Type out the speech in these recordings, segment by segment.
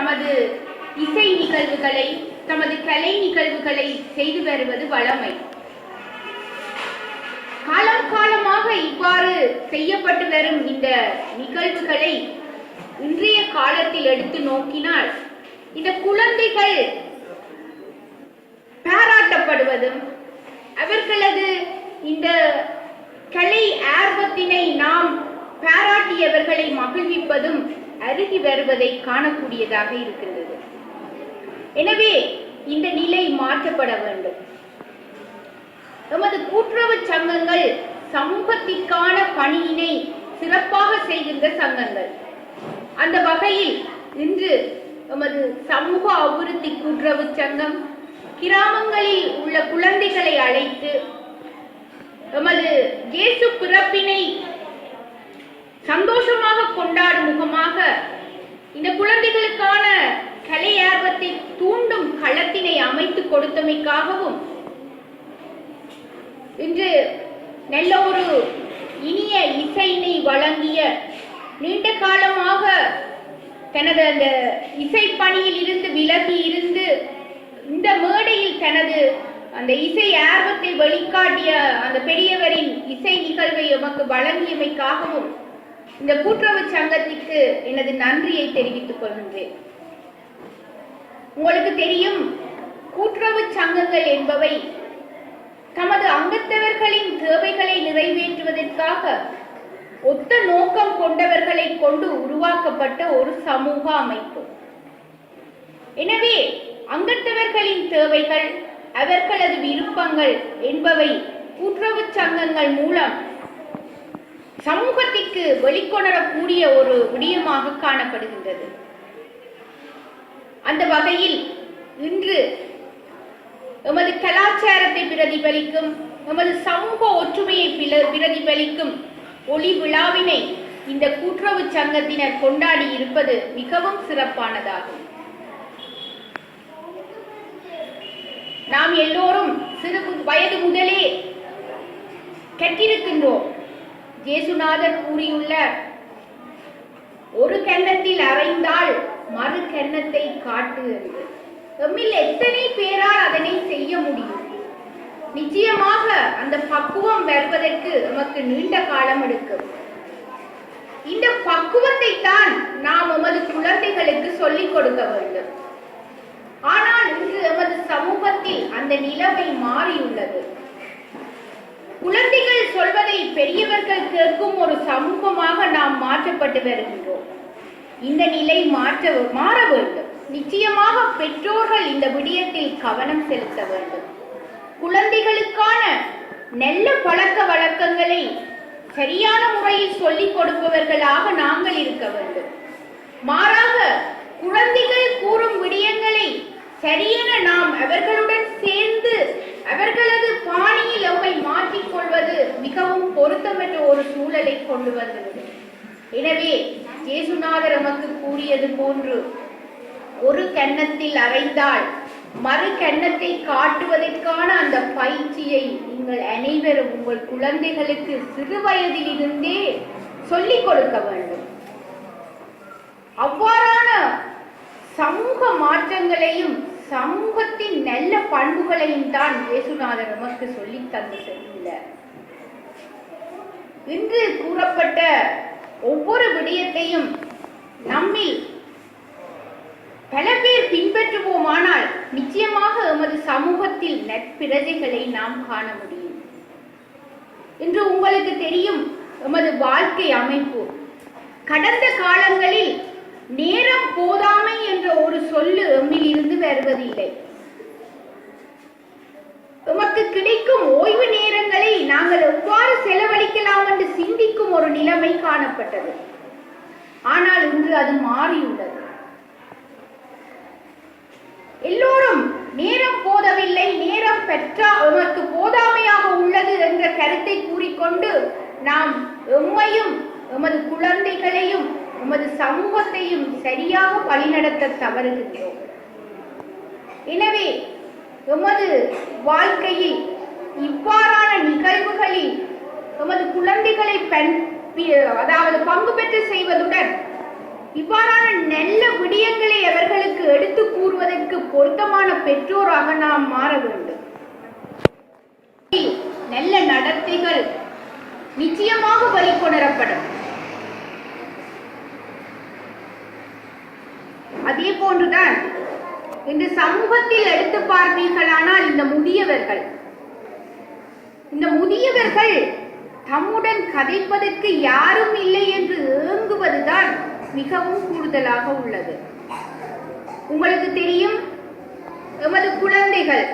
தமது இசை நிகழ்வுகளை, தமது கலை நிகழ்வுகளை செய்து வருவது வழமை. காலம் காலமாக இவ்வாறு செய்யப்பட்டு வரும் இந்த நிகழ்வுகளை இன்றைய காலத்தில் எடுத்து நோக்கினால், இந்த குழந்தைகள் பாராட்டப்படுவதும் அவர்களது இந்த கலை ஆர்வத்தினை நாம் பாராட்டியவர்களை மகிழ்விப்பதும் அருகி வருவதை காணக்கூடியதாக இருக்கின்றது. எனவே இந்த நிலை மாற்றப்பட வேண்டும். நமது கூட்டுறவு சங்கங்கள் சமூகத்திற்கான பணியினை சிறப்பாக செய்கின்ற சங்கங்கள். அந்த வகையில் இன்று நமது சமூக அபிவிருத்தி கூட்டுறவு சங்கம் கிராமங்களில் உள்ள குழந்தைகளை அழைத்து நமது இயேசு பிறப்பினை சந்தோஷமாக கொண்டாடும் முகமாக இந்த குழந்தைகளுக்கான கலை ஆர்வத்தை தூண்டும் களத்தினை அமைத்து கொடுத்தமைக்காகவும், இன்று நல்ல ஒரு இனிய இசையினை வழங்கிய, நீண்ட காலமாக தனது அந்த இசை பணியில் இருந்து விலகி இருந்து இந்த மேடையில் தனது அந்த இசை ஆர்வத்தை வெளிக்காட்டிய அந்த பெரியவரின் இசை நிகழ்வை எமக்கு வழங்கியமைக்காகவும் இந்த கூட்டுறவு சங்கத்திற்கு எனது நன்றியை தெரிவித்துக் கொள்கின்றேன். உங்களுக்கு தெரியும், கூட்டுறவு சங்கங்கள் என்பவை தமது அங்கத்தவர்களின் தேவைகளை நிறைவேற்றுவதற்காக ஒத்த நோக்கம் கொண்டவர்களை கொண்டு உருவாக்கப்பட்ட ஒரு சமூக அமைப்பு. எனவே அங்கத்தவர்களின் தேவைகள், அவர்களது விருப்பங்கள் என்பவை கூட்டுறவு சங்கங்கள் மூலம் சமூகத்திற்கு வெளிக்கொணரக்கூடிய ஒரு விடயமாக காணப்படுகின்றது. அந்த வகையில் இன்று எமது கலாச்சாரத்தை பிரதிபலிக்கும், எமது சமூக ஒற்றுமையை பிரதிபலிக்கும் ஒளி விழாவினை இந்த கூட்டுறவு சங்கத்தினர் கொண்டாடி இருப்பது மிகவும் சிறப்பானதாகும். நாம் எல்லோரும் சிறு வயது முதலே கற்றிருக்கின்றோம். இயேசுநாதர் கூறியுள்ள, ஒரு கன்னத்தில் அறைந்தால் மறு கன்னத்தை காட்டு என்று. எம்மில் எத்தனை பேரால் அதனை செய்ய முடியும்? நிச்சயமாக அந்த பக்குவம் வருவதற்கு நமக்கு நீண்ட காலம் எடுக்கும். இந்த பக்குவத்தை தான் நாம் எமது குழந்தைகளுக்கு சொல்லிக் கொடுக்க வேண்டும். ஆனால் இன்று எமது சமூகத்தில் அந்த நிலைமை மாறியுள்ளது. குழந்தைகள் சொல்வதை பெரியவர்கள் கேட்கும் ஒரு சமூகமாக நாம் மாற்றப்பட்டு வருகின்றோம். இந்த நிலை மாற வேண்டும். நிச்சயமாக பெற்றோர்கள் இந்த விடயத்தில் கவனம் செலுத்த வேண்டும். குழந்தைகளுக்கான நல்ல பழக்க வழக்கங்களை சரியான முறையில் சொல்லிக் கொடுப்பவர்களாக நாங்கள் இருக்க வேண்டும். மாறாக குழந்தைகள் கூறும் விடயங்களை சரியென நாம் அவர்களுடன் சேர்ந்து அவர்களது பாணியில் அவரை மாற்றிக்கொள்வது மிகவும் பொருத்தமற்ற ஒரு சூழலை கொண்டு வருகிறது. எனவே இயேசுநாதர் நமக்கு கூறியது போன்று, ஒரு கன்னத்தில் அறைந்தால் மறு கன்னத்தை காட்டுவதற்கான அந்த பயிற்சியை நீங்கள் அனைவரும் உங்கள் குழந்தைகளுக்கு சிறு வயதிலிருந்தே சொல்லிக் கொடுக்க வேண்டும். அவ்வாறான சமூக மாற்றங்களையும் சமூகத்தின் நல்ல பண்புகளையும் தான் இயேசுநாதர் நமக்கு சொல்லி தந்து சென்றுள்ளார். இன்று கூறப்பட்ட ஒவ்வொரு விடயத்தையும் நம்மில் பல பேர் பின்பற்றுவோமானால் நிச்சயமாக எமது சமூகத்தில் நற்பிரஜைகளை நாம் காண முடியும். இன்று உங்களுக்கு தெரியும், எமது வாழ்க்கை அமைப்பு கடந்த காலங்களில் நேரம் போதாமை என்ற ஒரு சொல்லு எம்மில் இருந்து வருவதில்லை. எமக்கு கிடைக்கும் ஓய்வு நேரங்களை நாங்கள் எவ்வாறு செலவழிக்கலாம் என்று சிந்திக்கும் ஒரு நிலைமை காணப்பட்டது. ஆனால் இன்று அது மாறியுள்ளது. எல்லோரும் நேரம் போதவில்லை, நேரம் எமக்கு போதாமையாக உள்ளது என்ற கருத்தை கூறிக்கொண்டு நாம் எம்மையும் எமது குழந்தைகளையும் எமது சமூகத்தையும் சரியாக வழிநடத்த தவறுகின்றோம். எனவே எமது வாழ்க்கையில் இவ்வாறான நிகழ்வுகளில் எமது குழந்தைகளை பங்கு பெற்று செய்வதுடன் இவ்வாறான நல்ல விடயங்களை அவர்களுக்கு எடுத்து கூறுவதற்கு பொருத்தமான பெற்றோராக நாம் மாற வேண்டும். நல்ல நடத்தைகள் நிச்சயமாக வழிகொணரப்படும். அதே போன்றுதான் இந்த சமூகத்தில் எடுத்து பார்ப்பீர்களானால் இந்த முதியவர்கள் தம்முடன் கதைப்பதற்கு யாரும் இல்லை என்று ஏங்குவதுதான் மிகவும் கூடுதலாக உள்ளது. உங்களுக்கு தெரியும், எமது குழந்தைகள்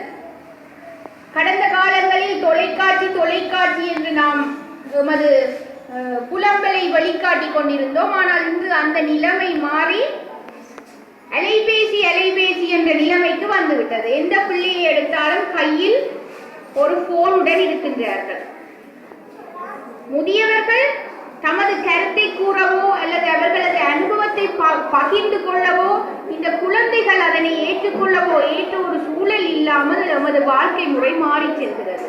கடந்த காலங்களில் தொலைக்காட்சி என்று நாம் எமது புலம்பலை வழிகாட்டிக் கொண்டிருந்தோம். ஆனால் இன்று அந்த நிலைமை மாறி அலைபேசி என்ற நிலைமைக்கு வந்துவிட்டது. எந்த பிள்ளையை எடுத்தாலும் கையில் ஒரு போனுடன் இருக்கின்றார்கள். முதியவர்கள் தமது கருத்தை கூறவோ அல்லது அவர்களது அனுபவத்தை பகிர்ந்து கொள்ளவோ, இந்த குழந்தைகள் அதனை ஏற்றுக்கொள்ளவோ ஏற்ற ஒரு சூழல் இல்லாமல் நமது வாழ்க்கை முறை மாறி செல்கிறது.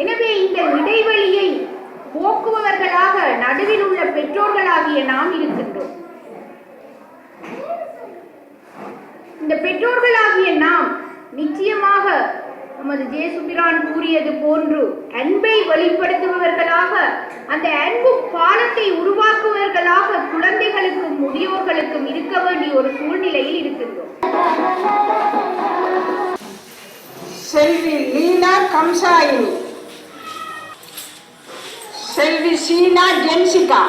எனவே இந்த இடைவெளியை போக்குவவர்களாக நடுவில் உள்ள பெற்றோர்களாகிய நாம் இருக்கின்றோம். இந்த பெற்றோர்களாகிய நாம் நிச்சயமாக நமது ஜேசுபிரான் கூறியது போன்று அன்பை வெளிப்படுத்துபவர்களாக, அந்த அன்பு பாலத்தை உருவாக்குவவர்களாக குழந்தைகளுக்கும் முதியோர்களுக்கும் இருக்க வேண்டிய ஒரு சூழ்நிலையில் இருக்கின்றோம். செல்வி லீனா கம்சாயினி, செல்வி சீனா ஜென்சிகா,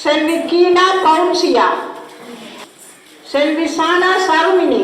செல்வி கீனா கவுன்சியா, செல்வி சானா சருமினி,